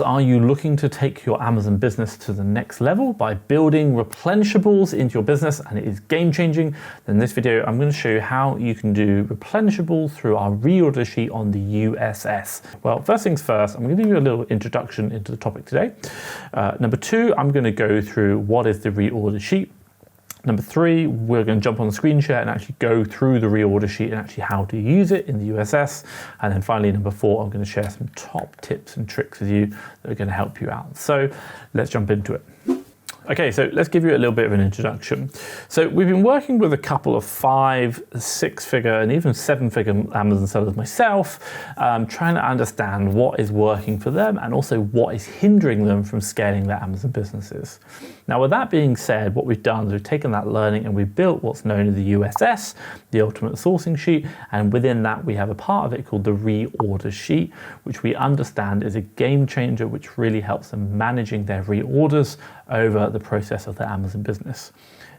Are you looking to take your Amazon business to the next level by building replenishables into your business and it is game changing? Then in this video, I'm going to show you how you can do replenishables through our reorder sheet on the USS. Well, first things first, I'm going to give you a little introduction into the topic today. Number two, I'm going to go through what is the reorder sheet. Number three, we're going to jump on the screen share and actually go through the reorder sheet and actually how to use it in the USS. And then finally, number four, I'm going to share some top tips and tricks with you that are going to help you out. So let's jump into it. Okay, so let's give you a little bit of an introduction. So we've been working with a couple of 5, 6-figure and even 7-figure Amazon sellers myself, trying to understand what is working for them and also what is hindering them from scaling their Amazon businesses. Now, with that being said, what we've done is we've taken that learning and we've built what's known as the USS, the Ultimate Sourcing Sheet, and within that we have a part of it called the Reorder Sheet, which we understand is a game changer, which really helps them managing their reorders over the process of their Amazon business.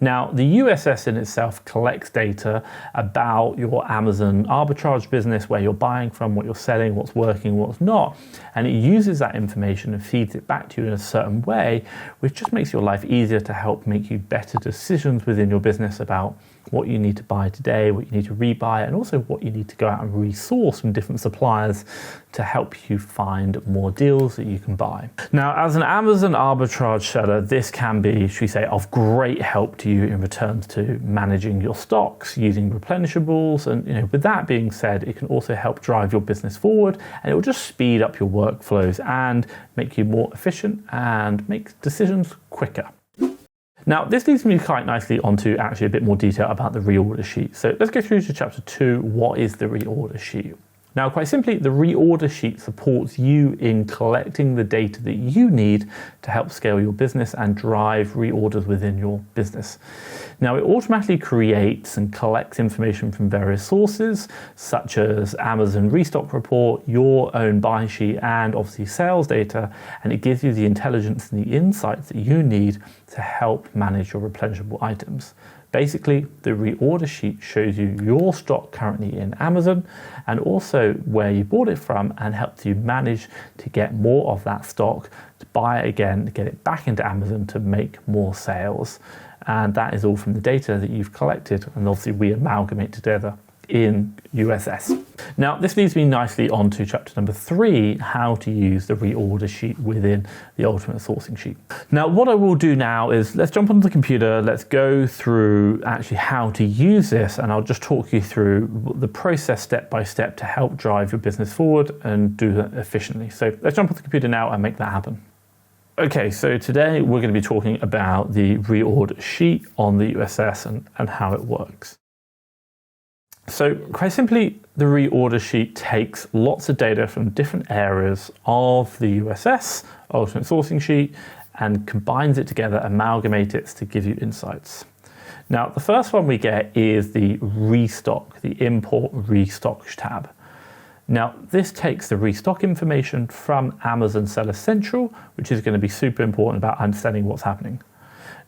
Now, the USS in itself collects data about your Amazon arbitrage business, where you're buying from, what you're selling, what's working, what's not, and it uses that information and feeds it back to you in a certain way, which just makes your life easier to help make you better decisions within your business about what you need to buy today, what you need to rebuy, and also what you need to go out and resource from different suppliers to help you find more deals that you can buy. Now, as an Amazon arbitrage seller, this can be, should we say, of great help to you in returns to managing your stocks, using replenishables, and with that being said, it can also help drive your business forward, and it will just speed up your workflows and make you more efficient and make decisions quicker. Now, this leads me quite nicely onto actually a bit more detail about the reorder sheet. So let's go through to chapter 2. What is the reorder sheet? Now, quite simply, the reorder sheet supports you in collecting the data that you need to help scale your business and drive reorders within your business. Now, it automatically creates and collects information from various sources, such as Amazon restock report, your own buy sheet, and obviously sales data, and it gives you the intelligence and the insights that you need to help manage your replenishable items. Basically, the reorder sheet shows you your stock currently in Amazon and also where you bought it from, and helps you manage to get more of that stock, to buy it again, to get it back into Amazon to make more sales. And that is all from the data that you've collected, and obviously we amalgamate together in USS. Now, this leads me nicely on to chapter number 3, how to use the reorder sheet within the Ultimate Sourcing Sheet. Now, what I will do now is let's jump onto the computer, let's go through actually how to use this, and I'll just talk you through the process step by step to help drive your business forward and do that efficiently. So let's jump on the computer now and make that happen. Okay, so today we're going to be talking about the reorder sheet on the USS and how it works. So quite simply, the reorder sheet takes lots of data from different areas of the USS, Ultimate Sourcing Sheet, and combines it together, amalgamates it to give you insights. Now, the first one we get is the restock, the import restock tab. Now, this takes the restock information from Amazon Seller Central, which is going to be super important about understanding what's happening.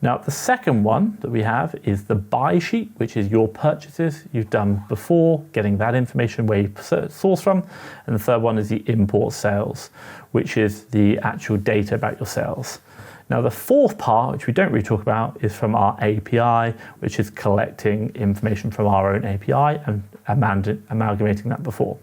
Now, the second one that we have is the buy sheet, which is your purchases you've done before, getting that information where you source from. And the third one is the import sales, which is the actual data about your sales. Now, the fourth part, which we don't really talk about, is from our API, which is collecting information from our own API and amalgamating that before.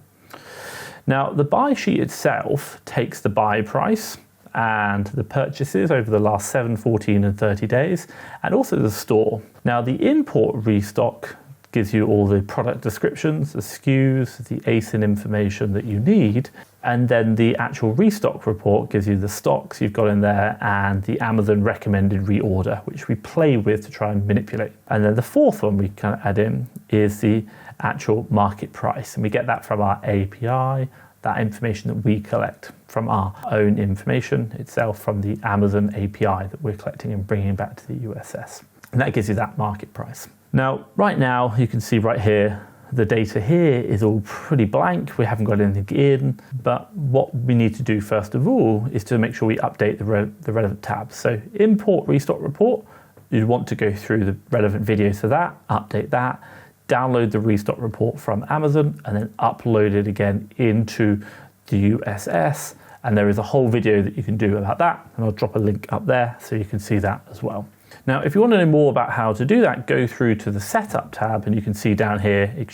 Now, the buy sheet itself takes the buy price and the purchases over the last 7, 14, and 30 days, and also the store. Now, the import restock gives you all the product descriptions, the SKUs, the ASIN information that you need, and then the actual restock report gives you the stocks you've got in there and the Amazon recommended reorder, which we play with to try and manipulate. And then the fourth one we kind of add in is the actual market price, and we get that from our API, that information that we collect from our own information itself from the Amazon API that we're collecting and bringing back to the USS. And that gives you that market price. Now, right now, you can see right here, the data here is all pretty blank. We haven't got anything in, but what we need to do first of all is to make sure we update the relevant tabs. So import restock report, you'd want to go through the relevant videos for that, update that, download the restock report from Amazon, and then upload it again into the USS And there is a whole video that you can do about that, and I'll drop a link up there so you can see that as well. Now, if you want to know more about how to do that, go through to the Setup tab, and you can see down here, it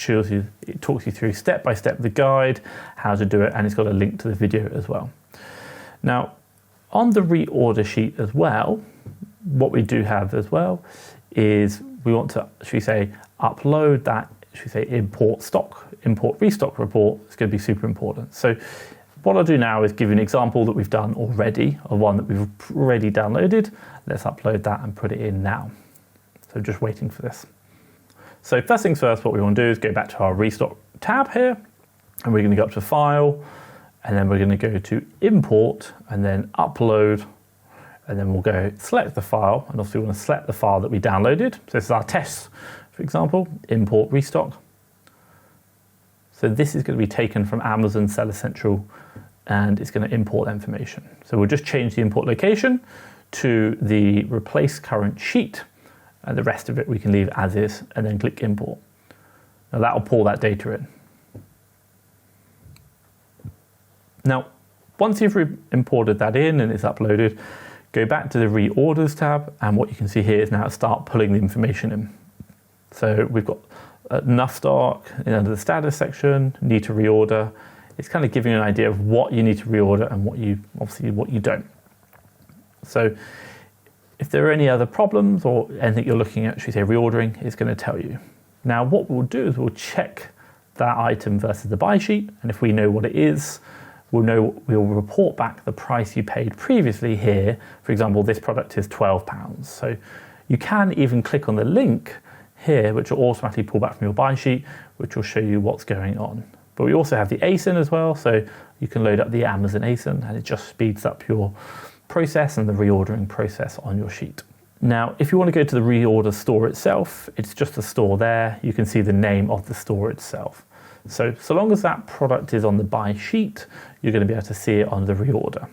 talks you through step by step the guide, how to do it, and it's got a link to the video as well. Now, on the reorder sheet as well, what we do have as well is we want to, should we say, upload that, should we say, import restock report. It's going to be super important. So what I'll do now is give you an example that we've done already, of one that we've already downloaded. Let's upload that and put it in now. So just waiting for this. So first things first, what we want to do is go back to our restock tab here, and we're going to go up to File, and then we're going to go to Import, and then Upload, and then we'll go select the file, and also we want to select the file that we downloaded. So this is our test, for example, import restock. So this is going to be taken from Amazon Seller Central, and it's going to import that information. So we'll just change the import location to the replace current sheet, and the rest of it we can leave as is, and then click import. Now that will pull that data in. Now, once you've imported that in and it's uploaded, go back to the reorders tab, and what you can see here is now start pulling the information in. So we've got enough stock under the status section, need to reorder. It's kind of giving you an idea of what you need to reorder and what you don't. So if there are any other problems or anything you're looking at, should we say reordering, it's going to tell you. Now what we'll do is we'll check that item versus the buy sheet, and if we know what it is, we'll report back the price you paid previously here. For example, this product is £12. So you can even click on the link here, which will automatically pull back from your buy sheet, which will show you what's going on. But we also have the ASIN as well, so you can load up the Amazon ASIN, and it just speeds up your process and the reordering process on your sheet. Now, if you want to go to the reorder store itself, it's just a store there. You can see the name of the store itself. So long as that product is on the buy sheet, you're going to be able to see it on the reorder.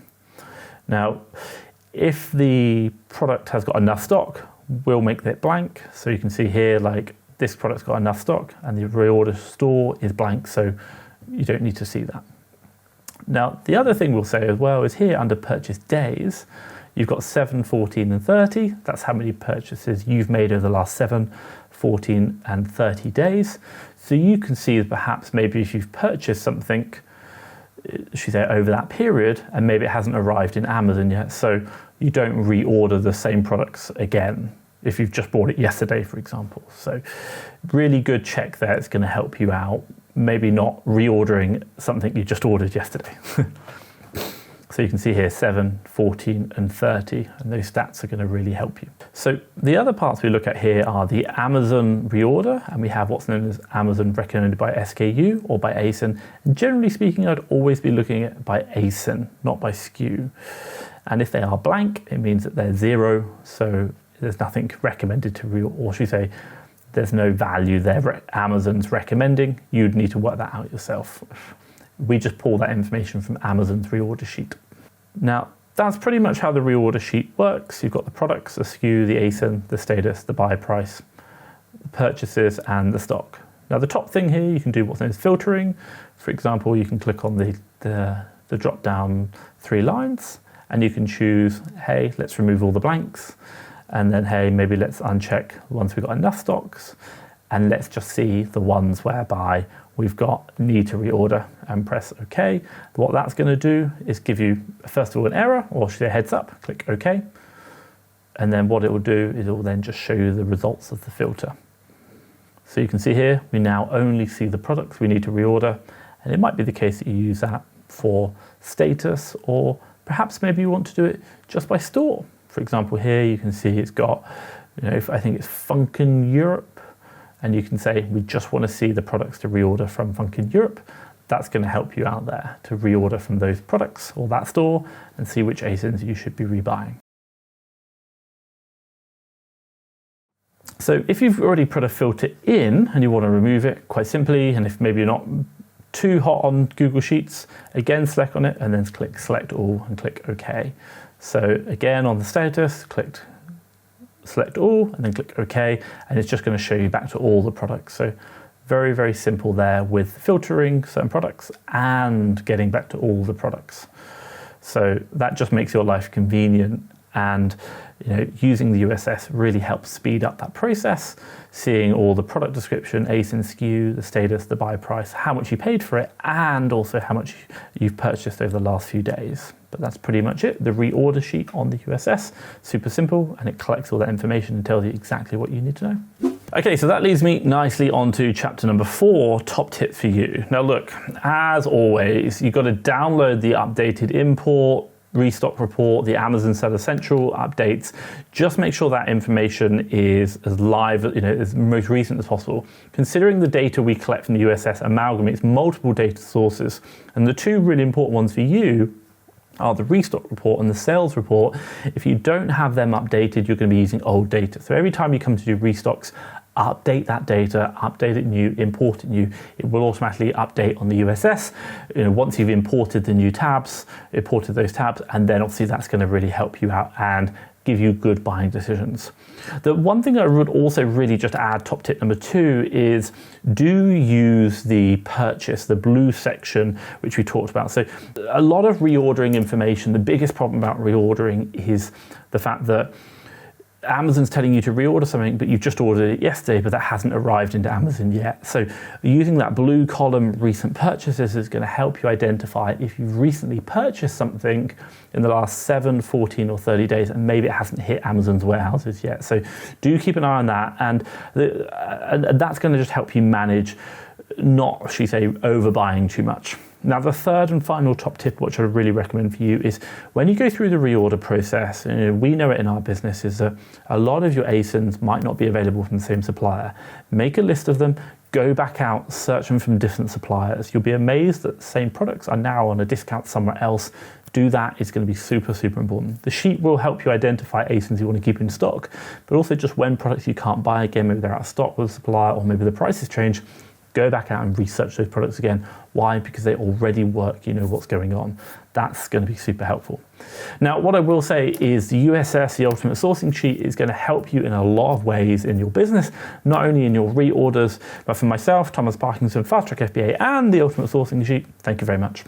Now, if the product has got enough stock, we'll make that blank. So you can see here, like this product's got enough stock and the reorder store is blank, so you don't need to see that. Now, the other thing we'll say as well is here under purchase days, you've got 7, 14 and 30. That's how many purchases you've made over the last 7, 14 and 30 days. So you can see perhaps maybe if you've purchased something, should say over that period, and maybe it hasn't arrived in Amazon yet, so you don't reorder the same products again if you've just bought it yesterday, for example. So really good check there. It's going to help you out. Maybe not reordering something you just ordered yesterday. So you can see here 7, 14 and 30, and those stats are going to really help you. So the other parts we look at here are the Amazon reorder, and we have what's known as Amazon recommended by SKU or by ASIN. And generally speaking, I'd always be looking at by ASIN, not by SKU. And if they are blank, it means that they're 0, so there's nothing recommended to reorder, or should we say there's no value there Amazon's recommending. You'd need to work that out yourself. We just pull that information from Amazon's reorder sheet. Now, that's pretty much how the reorder sheet works. You've got the products, the SKU, the ASIN, the status, the buy price, the purchases, and the stock. Now, the top thing here, you can do what's known as filtering. For example, you can click on the drop-down 3 lines, and you can choose, hey, let's remove all the blanks. And then, hey, maybe let's uncheck once we've got enough stocks, and let's just see the ones whereby we've got need to reorder, and press OK. What that's going to do is give you, first of all, an error, or should I say heads up, click OK. And then what it will do is it will then just show you the results of the filter. So you can see here, we now only see the products we need to reorder, and it might be the case that you use that for status, or perhaps maybe you want to do it just by store. For example, here you can see it's got, I think it's Funkin Europe, and you can say we just want to see the products to reorder from Funkin Europe. That's going to help you out there to reorder from those products or that store and see which ASINs you should be rebuying. So if you've already put a filter in and you want to remove it quite simply, and if maybe you're not too hot on Google Sheets, again select on it and then click select all and click OK. So again on the status, click select all and then click OK, and it's just going to show you back to all the products. So very, very simple there with filtering certain products and getting back to all the products. So that just makes your life convenient, and using the USS really helps speed up that process, seeing all the product description, ASIN SKU, the status, the buy price, how much you paid for it, and also how much you've purchased over the last few days. But that's pretty much it. The reorder sheet on the USS, super simple, and it collects all that information and tells you exactly what you need to know. Okay, so that leads me nicely onto chapter number 4, top tip for you. Now look, as always, you've got to download the updated import, restock report, the Amazon Seller Central updates. Just make sure that information is as live, as most recent as possible. Considering the data we collect from the USS amalgamates multiple data sources, and the two really important ones for you are the restock report and the sales report. If you don't have them updated, you're going to be using old data. So every time you come to do restocks, update that data, update it new, import it new. It will automatically update on the USS. Once you've imported the new tabs, imported those tabs, and then obviously that's going to really help you out and give you good buying decisions. The one thing I would also really just add, top tip number 2, is do use the purchase, the blue section, which we talked about. So a lot of reordering information, the biggest problem about reordering is the fact that Amazon's telling you to reorder something, but you've just ordered it yesterday, but that hasn't arrived into Amazon yet. So using that blue column, recent purchases, is going to help you identify if you've recently purchased something in the last 7, 14 or 30 days, and maybe it hasn't hit Amazon's warehouses yet. So do keep an eye on that, and that's going to just help you manage not, should we say, overbuying too much. Now, the third and final top tip, which I really recommend for you, is when you go through the reorder process, we know it in our business, is that a lot of your ASINs might not be available from the same supplier. Make a list of them, go back out, search them from different suppliers. You'll be amazed that the same products are now on a discount somewhere else. Do that. It's going to be super, super important. The sheet will help you identify ASINs you want to keep in stock, but also just when products you can't buy again, maybe they're out of stock with a supplier or maybe the prices change, go back out and research those products again. Why? Because they already work, you know what's going on. That's going to be super helpful. Now, what I will say is the USS, the Ultimate Sourcing Sheet, is going to help you in a lot of ways in your business, not only in your reorders, but for myself, Thomas Parkinson, Fast Track FBA, and the Ultimate Sourcing Sheet, thank you very much.